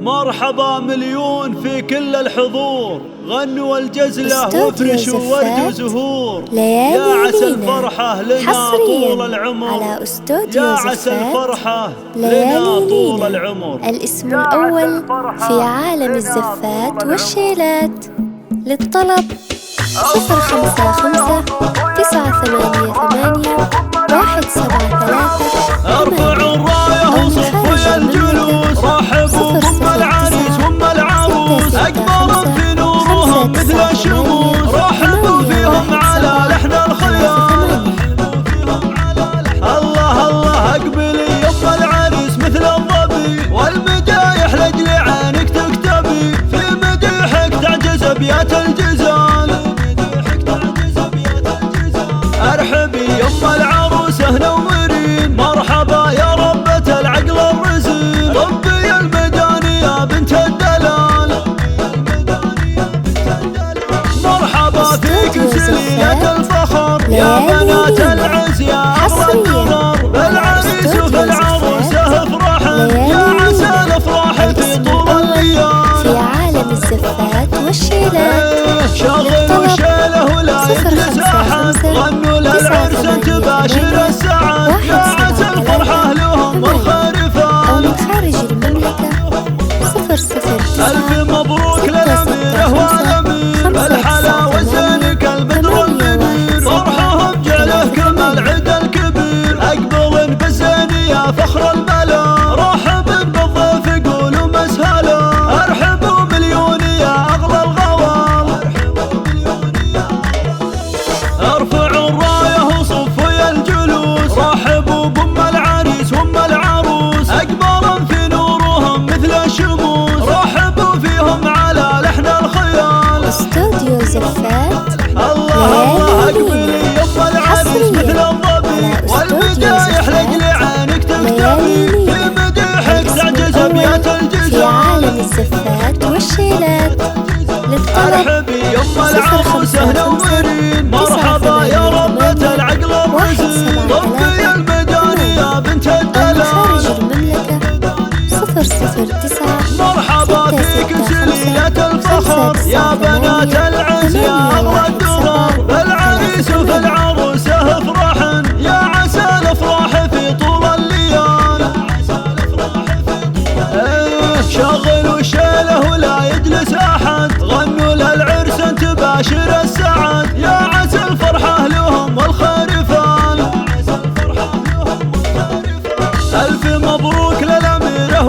مرحبا مليون في كل الحضور، غنوا الجزلة وافرشوا ورد وزهور. يا عسى الفرحة لنا طول العمر، يا عسى الفرحة لنا طول العمر. الاسم الأول في عالم الزفات والشيلات. للطلب 054-988-173. ارفعوا الراية وصفوا يا الجلوس، رحبوا بأم العريس وأم العروس، أكبر في نورهم مثل الشموس، رحبوا فيهم على لحن الخيام. الله الله اقبلي يا أم العريس مثل الظبي، والمدايح لأجل عينك تكتبي، في مديحك تعجز أبيات الجزال. ارحبي يا أم العروسة نورين، مرحبا يا ربة العقل الرزين، طبي المداني يا بنت الدلال. مرحبا فيك سلية الفخر يا بنات العز يا أغلى الدرر، بالعريس وفي العروسة افرحن، يا عسى الافراح في طول الايام. في عالم الزفات والشيلات. شغلوا شيله ولا يجلس احد، غنوا للعرس تباشر السعد، يا عسى الفرحة لهم الخارفات. أو من خارج المملكة 009 ألف مبروك للأميرة والأمير، بالحلا والزين كالبدر المنير، فرحهم جعله كما العيد الكبير، أقبل بالزين يا فخر الملا، رحب بالضيف قولوا مسهلا، ارحبوا مليون يا أغلى الغوال. ارفعوا الراية وصفوا يا الجلوس، رحبوا بأم العريس وأم العروس، أكبر في نورهم مثل الشموس، رحبوا فيهم على لحن الخيال. استوديو زفات. الله الله اقبلي يا أم العريس مثل الظبي، والمدايح لأجل عينك تكتبي، في مديحك تعجز أبيات في الجزال. عالم الزفات والشيلات. للطلب ارحبي يا أم العروسة نورين، مرحبا يا ربة العقل الرزين، طبي المداني يا بنت أو من الدلال. خارج المملكة 009 مرحبا فيك سلية الفخر يا بنات العز يا أغلى الدرر، بالعريس وفي العروسة افرحن، يا عسى الافراح في طول الليال. شغلوا شيله ولا يجلس احد، غنوا للعرس تباشر السعد، يا عسى الفرحة لهم الخارفان. ألف مبروك للأميرة